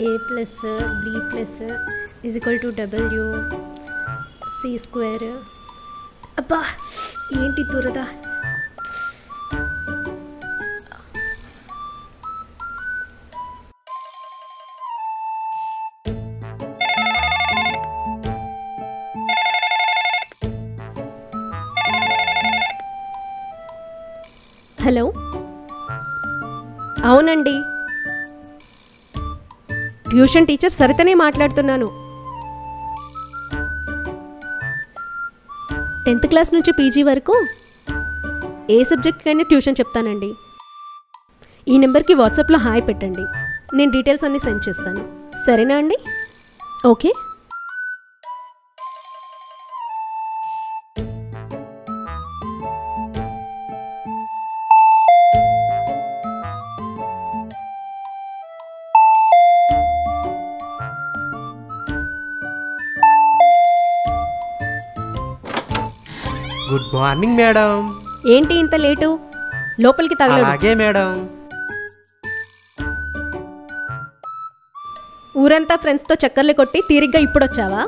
a plus b plus is equal to w c square. అబ్బా ఏంటి దురద. Hello, అవునండి, ట్యూషన్ టీచర్ సరితనే మాట్లాడుతున్నాను. 10th క్లాస్ నుంచి పీజీ వరకు ఏ సబ్జెక్ట్కైనా ట్యూషన్ చెప్తానండి. ఈ నెంబర్కి వాట్సాప్లో హాయ్ పెట్టండి, నేను డీటెయిల్స్ అన్నీ సెండ్ చేస్తాను. సరేనా అండి? ఓకే. Good morning madam. ఏంటి ఇంత లేటు? లోపలికి తగలడు. అలాగే మేడం. ఊరంతా ఫ్రెండ్స్తో చక్కర్లు కొట్టి తీరిగ్గా ఇప్పుడొచ్చావా?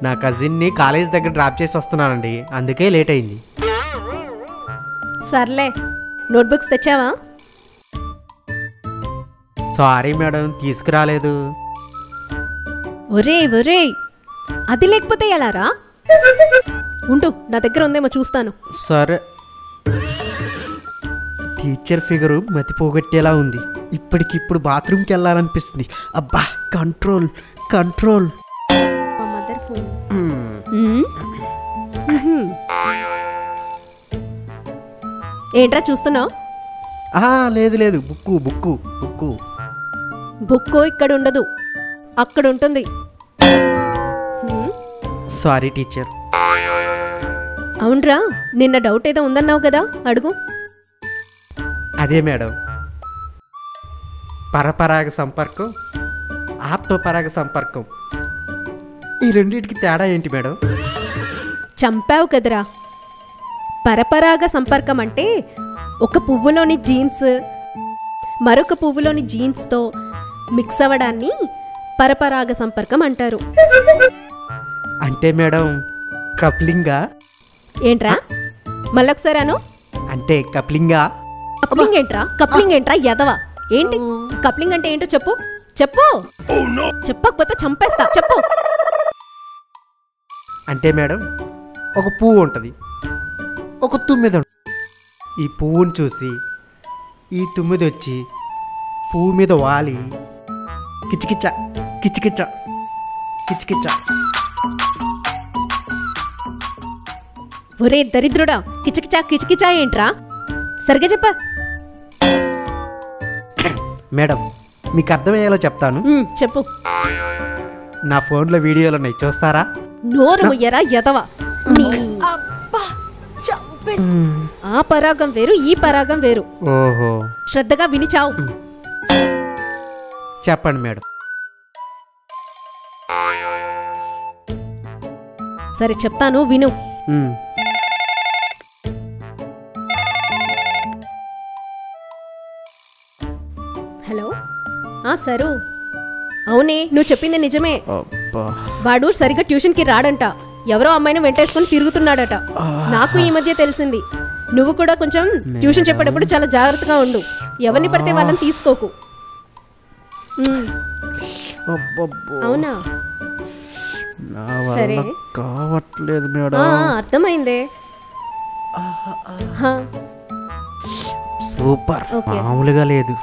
నా కజిన్ని కాలేజ్ దగ్గర డ్రాప్ చేసి వస్తున్నానండి, అందుకే లేట్ అయింది. సర్లే, నోట్బుక్స్ తెచ్చావా? సారీ మేడం, తీసుకురాలేదు. ఒరే ఒరే, అది లేకపోతే ఎలారా? ఉండు, నా దగ్గర ఉందేమో చూస్తాను. సరే. టీచర్ ఫిగరు మతిపోగొట్టేలా ఉంది. ఇప్పటికిప్పుడు బాత్రూమ్కి వెళ్ళాలనిపిస్తుంది. అబ్బా, కంట్రోల్ కంట్రోల్. మా మదర్ ఫోన్. ఏంట్రా చూస్తున్నావు? లేదు లేదు, బుక్కు బుక్కు బుక్కు. బుక్కు ఇక్కడ ఉండదు, అక్కడ ఉంటుంది. Sorry teacher. అవునరా, నిన్న డౌట్ ఏదో ఉందన్నావు కదా, అడుగు. అదే మేడం, పరపరాగ సంపర్కం, ఆత్మపరాగ సంపర్కం, ఈ రెండింటికి తేడా ఏంటి మేడం? చంపావు కదరా. పరపరాగ సంపర్కం అంటే ఒక పువ్వులోని జీన్స్ మరొక పువ్వులోని జీన్స్తో మిక్స్ అవ్వడాన్ని పరపరాగ సంపర్కం అంటారు. అంటే మేడం కప్లింగా? ఏంట్రా మళ్ళొకసారి అను. అంటే కప్లింగా? కప్లింగ్ ఏంట్రా? కప్లింగ్ ఏంట్రా ఎదవా? ఏంటి కప్లింగ్ అంటే ఏంటో చెప్పు చెప్పు. చెప్పకపోతే చంపేస్తా, చెప్పు. అంటే మేడం, ఒక పువ్వు ఉంటుంది, ఒక తుమ్మిద ఉంటుంది. ఈ పువ్వును చూసి ఈ తుమ్మిది వచ్చి పువ్వు మీద వాలి కిచకిచ కిచకిచ కిచకిచ. ఒరే దరిద్రుడా, కిచకిచా కిచకిచా ఏంట్రా? సరిగ్గా చెప్ప. మేడం, మీకు అర్థమయ్యేలా చెప్తాను. చెప్పు. నా ఫోన్లో వీడియోలు ఉన్నాయి, చూస్తారా? నోరు ముయ్యరా ఎదవా. ఆ పరాగం వేరు, ఈ పరాగం వేరు. ఓహో, శ్రద్ధగా విని చావు. చెప్పండి మేడం. సరే చెప్తాను, విను. Hello, sir. అవునే, నువ్వు చెప్పింది నిజమే. వాడు సరిగ్గా ట్యూషన్కి రాడంట, ఎవరో అమ్మాయిని వెంటేసుకొని తిరుగుతున్నాడట. నాకు ఈ మధ్య తెలిసింది. నువ్వు కూడా కొంచెం ట్యూషన్ చెప్పేటప్పుడు చాలా జాగ్రత్తగా ఉండు. ఎవరిని పడితే వాళ్ళని తీసుకోకు. అవునా? సరే, కావట్లేదు మేడం. అర్థమైందే. సూపర్, మామూలుగా లేదు.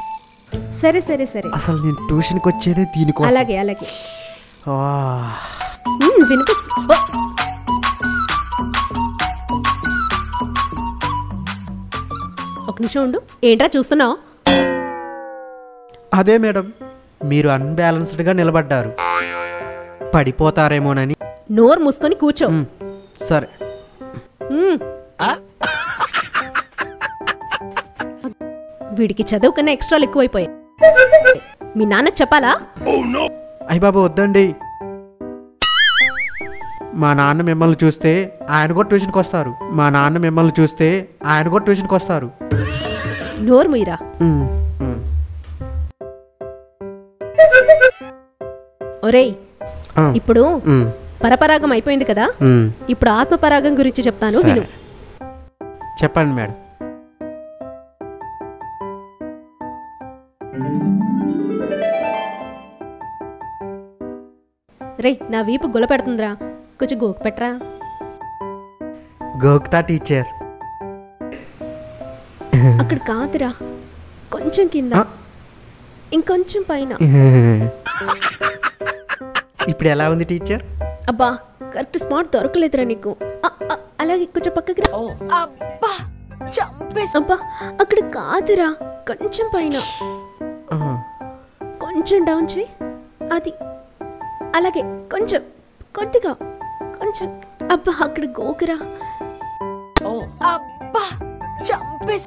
సరే సరే సరే, అసలు నేను ట్యూషన్కి వచ్చేదే దీనికోసం. అలాగే అలాగే. ఒక నిమిషం ఉండు. ఏంట్రా చూస్తున్నావు? అదే మేడం, మీరు అన్బ్యాలెన్స్డ్గా నిలబడ్డారు, పడిపోతారేమోనని. నోరు మూసుకొని కూర్చో. సరే. వీడికి చదువు కన్నా ఎక్స్ట్రాలు ఎక్కువైపోయాయి. మీ నాన్నకు చెప్పాలా? అయ్య బాబు వద్దండి. మా నాన్న మిమ్మల్ని చూస్తే ఆయన కూడా ట్యూషన్కి వస్తారు. మా నాన్న మిమ్మల్ని చూస్తే ఆయన కూడా ట్యూషన్కి వస్తారు. నోరు మీరా. ఒరేయ్, ఇప్పుడు పరపరాగం అయిపోయింది కదా, ఇప్పుడు ఆత్మపరాగం గురించి చెప్తాను, విను. చెప్పండి మేడం. రే, నా వీపు గుల పెడుతుందిరా, కొంచెం గోకు పెట్టరా. గోక్తా టీచర్. అక్కడ కాదురా, కొంచెం కింద, ఇంకొంచెం పైన. ఇప్పుడు ఎలా ఉంది టీచర్? అబ్బా, కరెక్ట్ స్పాట్ దొరకలేదురా నీకు. అలాగే కొంచెం పక్కకి రా. అబ్బా, అక్కడ కాదురా, కొంచెం పైన, కొంచెం డౌన్ చేయి. అది అలాగే, కొంచెం, కొద్దిగా, కొంచెం. అబ్బా, అక్కడ గోకురా. అబ్బా, చంపేసి.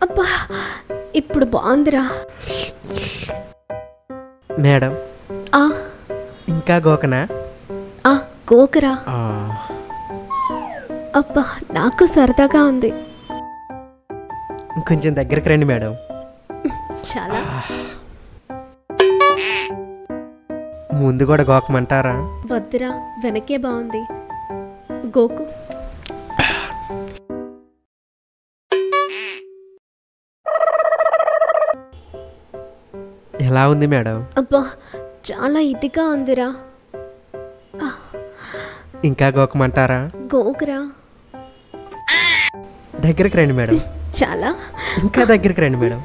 అబ్బా, ఇప్పుడు బాగుందిరా మేడం. ఇంకా గోకనా? గోకరా. అబ్బా, నాకు సరదాగా ఉంది. కొంచెం దగ్గరికి రండి మేడం. చాలా. ముందు కూడా గోకమంటారా? వద్దురా, వెనకే బాగుంది, గోకు. ఎలా ఉంది మేడం? అబ్బా, చాలా ఇదిగా ఉందిరా. ఇంకా గోకమంటారా? గోకురా. దగ్గరికి రండి మేడం. చాలా. ఇంకా దగ్గరికి రండి మేడం.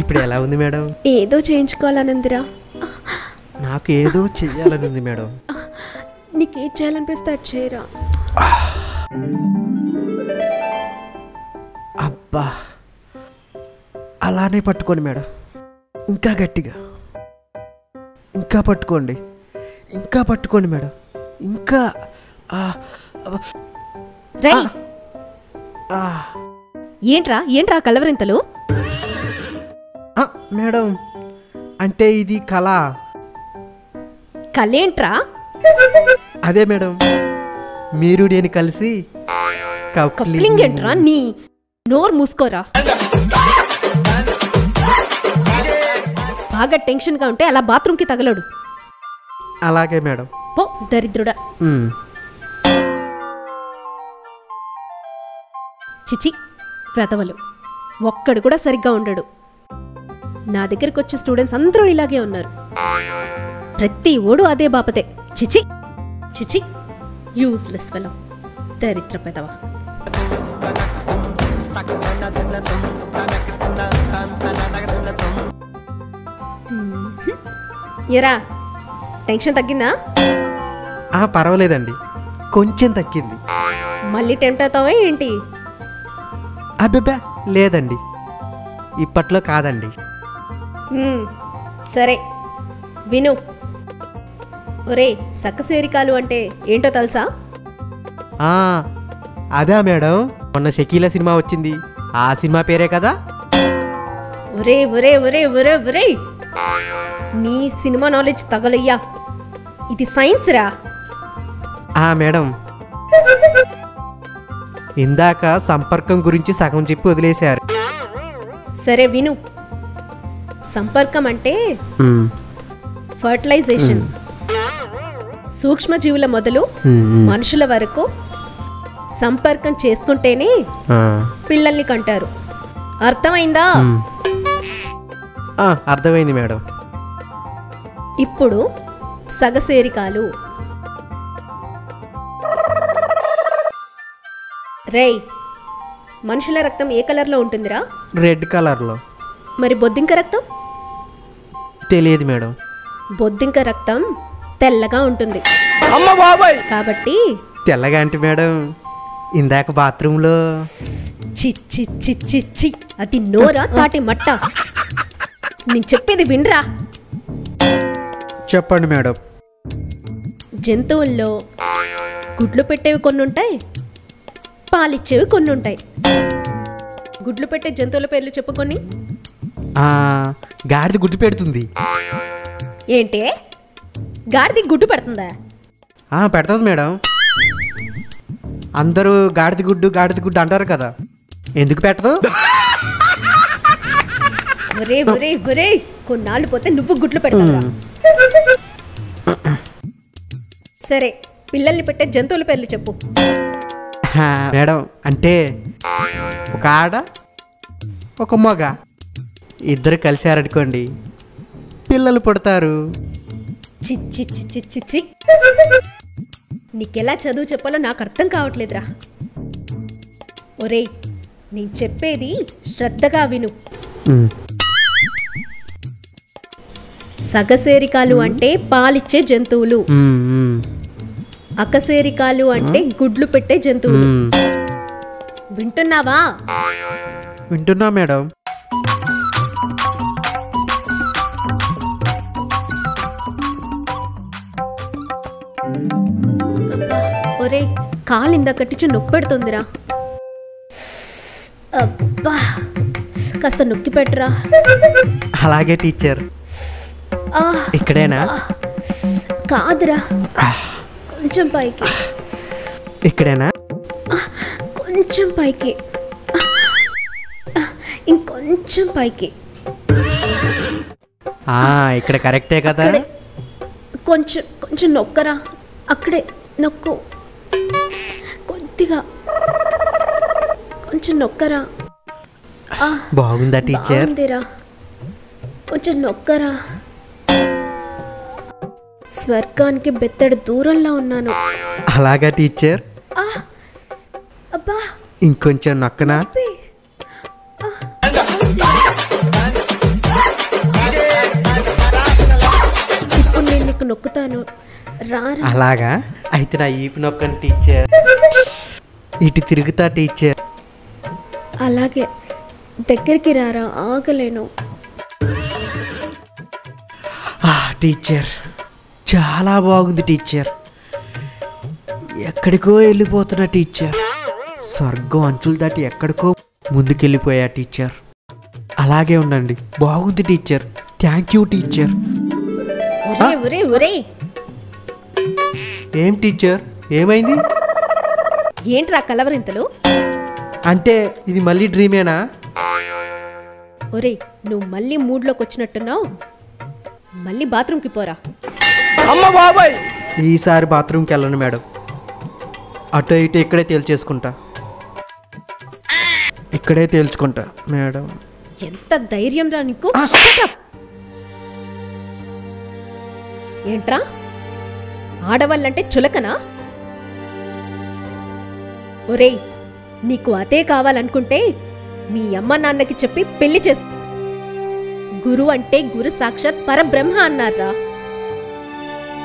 ఇప్పుడు ఎలా ఉంది మేడం? ఏదో చేయించుకోవాలనుందిరా. నాకు ఏదో చెయ్యాలని ఉంది మేడం. నీకేం చేయాలనిపిస్తే అది చేయరా. అబ్బా, అలానే పట్టుకోండి మేడం. ఇంకా గట్టిగా, ఇంకా పట్టుకోండి, ఇంకా పట్టుకోండి మేడం, ఇంకా. ఏంట్రా కలవరింతలు? మేడం, అంటే ఇది కళ. కలేంట్రా? అదే మేడం, మీరు నేను కలిసి కప్లింగ్ ఏంట్రా? నీ నోరు మూసుకోరా. బాగా టెన్షన్గా ఉంటే అలా బాత్రూమ్కి తగలడు. అలాగే మేడం. పో దరిద్రుడా. చిచి, వెతవలు, ఒక్కడు కూడా సరిగ్గా ఉండడు. నా దగ్గరికి వచ్చే స్టూడెంట్స్ అందరూ ఇలాగే ఉన్నారు. ప్రతి ఓడు అదే బాపతే. చిచి చిచి, యూజ్లెస్ ఫెలో, దరిద్ర పెదవ. ఎరా, టెన్షన్ తగ్గిందా? పర్వాలేదండి, కొంచెం తగ్గింది. మళ్ళీ టెంప్ట్ అవుతావా ఏంటి? అబ్బా, లేదండి, ఇప్పట్లో కాదండి. సరే విను. ఒరే, సక్కసేరికాలు అంటే ఏంటో తెలుసా? అదా మేడం, మొన్న షకీలా సినిమా వచ్చింది, ఆ సినిమా పేరే కదా. ఒరే ఒరే ఒరే ఒరే ఒరే, నీ సినిమా నాలెడ్జ్ తగలయ్యా, ఇది సైన్స్ రా. మేడం, ఇందాక సంపర్కం గురించి సగం చెప్పి వదిలేశారు. సరే విను. సంపర్కం అంటే ఫర్టిలైజేషన్. సూక్ష్మజీవుల మొదలు మనుషుల వరకు సంపర్కం చేసుకుంటేనే పిల్లల్ని కంటారు. అర్థమైందా? అర్థమైంది మేడం. ఇప్పుడు సగసేరికాలు. రేయ్, మనుషుల రక్తం ఏ కలర్లో ఉంటుందిరా? రెడ్ కలర్లో. మరి బొద్దింక రక్తం? తెలియదు మేడం. బొద్దింక రక్తం తెల్లగా ఉంటుంది. కాబట్టి తెల్లగా అంటే మేడం, ఇందాక బాత్రూంలో చిచ్చి చిచ్చి చి, అది నోరా తాటి మట్ట? నేను చెప్పేది వినరా. చెప్పండి మేడం. జంతువుల్లో గుడ్లు పెట్టేవి కొన్ని ఉంటాయి, పాలిచ్చేవి కొన్ని ఉంటాయి. గుడ్లు పెట్టే జంతువుల పేర్లు చెప్పుకొని. గాడిద గుడ్డు పెడుతుంది. ఏంటే గాడిది గుడ్డు పెడుతుందా? పెడుతుంది మేడం. అందరూ గాడిద గుడ్డు అంటారు కదా, ఎందుకు పెట్టదు? ఒరే ఒరే ఒరే, కొన్నాళ్ళు పోతే నువ్వు గుడ్లు పెడతావురా. సరే, పిల్లల్ని పెట్టే జంతువుల పేర్లు చెప్పు. మేడం అంటే ఒక ఆడ ఒక మగ ఇద్దరు కలిశారనుకోండి, పిల్లలు పుడతారు. చిచ్చి చిచ్చి చిచ్చి, నీకెలా చదువు చెప్పాలో నాకు అర్థం కావట్లేదురా. ఒరే, నేను చెప్పేది శ్రద్ధగా విను. సగసేరికాలు అంటే పాలిచ్చే జంతువులు, అకసేరికాలు అంటే గుడ్లు పెట్టే జంతువులు. వింటున్నావా? వింటున్నా మేడం. ఒరే, కాలు ఇందాకట్టించి నొప్పి పెడుతుందిరా. అబ్బా, కాస్త నొక్కి పెట్టరా. అలాగే టీచర్. ఇక్కడేనా? కాదురా, కొంచెం పైకి. ఇక్కడేనా? కొంచెం పైకి, ఇంకొంచెం పైకి. ఇక్కడ కరెక్టే కదా? కొంచెం కొంచెం నొక్కరా. అక్కడే నొక్కు, కొద్దిగా కొంచెం నొక్కరా. బాగుందా టీచర్? బాగుందిరా, కొంచెం నొక్కరా. స్వర్గానికి బెత్తడి దూరంలో ఉన్నాను. అలాగా టీచర్? అబ్బా, ఇంకొంచెం నొక్కనా? ఇప్పుడు నేను నీకు నొక్కుతాను, రారా. అలాగా? అయితే నా ఈపు నొక్కను టీచర్. ఇటు తిరుగుతా టీచర్. అలాగే, దగ్గరికి రారా, ఆగలేను. టీచర్ చాలా బాగుంది టీచర్. ఎక్కడికో వెళ్ళిపోతున్నా టీచర్. స్వర్గం అంచులు దాటి ఎక్కడికో ముందుకెళ్ళిపోయా టీచర్. అలాగే ఉండండి. బాగుంది టీచర్. Thank you teacher. ఏం టీచర్, ఏమైంది? ఏంట్రా కలవరింతలు? అంటే ఇది మళ్ళీ డ్రీమేనా? ఒరే, నువ్వు మళ్ళీ మూడ్లోకి వచ్చినట్టున్నావు. మళ్ళీ బాత్రూమ్కి పోరా. ఈసారి బాత్రూమ్కి వెళ్ళను మేడం. అటు ఇటు ఇక్కడే తేల్చేసుకుంటా. ఇక్కడే తేల్చుకుంటా మేడం. ఎంత ధైర్యం రా నీకు? ఏంట్రా, ఆడవాళ్ళంటే చులకనా? ఒరేయ్, నీకు అదే కావాలనుకుంటే మీ అమ్మ నాన్నకి చెప్పి పెళ్లి చేసు. గురు అంటే గురు సాక్షాత్ పరబ్రహ్మ అన్నారా.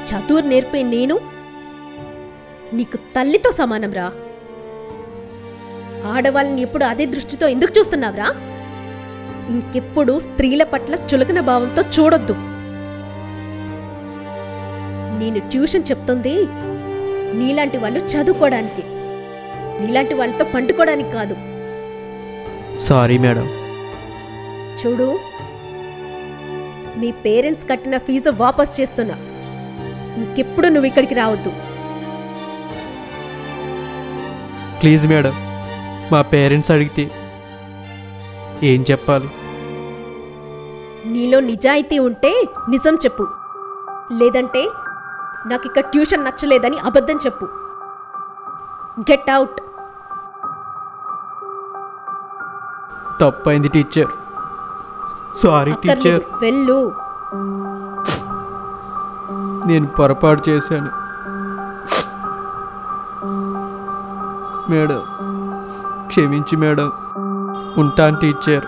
చదువు నేర్పే నేను నీకు తల్లితో సమానం రా. ఆడవాళ్ళని ఎప్పుడు అదే దృష్టితో ఎందుకు చూస్తున్నావురా? ఇంకెప్పుడు స్త్రీల పట్ల చులకన భావంతో చూడొద్దు. నేను ట్యూషన్ చెప్తుంది నీలాంటి వాళ్ళు చదువుకోవడానికి, నీలాంటి వాళ్ళతో పండుకోవడానికి కాదు. Sorry madam. చూడు, మీ పేరెంట్స్ కట్టిన ఫీజు వాపస్ చేస్తున్నా. ఇంకెప్పుడు నువ్వు ఇక్కడికి రావద్దు. ప్లీజ్ మేడం, మా పేరెంట్స్ అడిగితే ఏం చెప్పాలి? నీలో నిజాయితీ ఉంటే నిజం చెప్పు, లేదంటే నాకు ఇక్కడ ట్యూషన్ నచ్చలేదని అబద్ధం చెప్పు. Get out. తప్పైంది టీచర్. Sorry teacher. వెళ్ళు. నేను పొరపాటు చేశాను మేడం. క్షమించి మేడం. ఉంటాను టీచర్.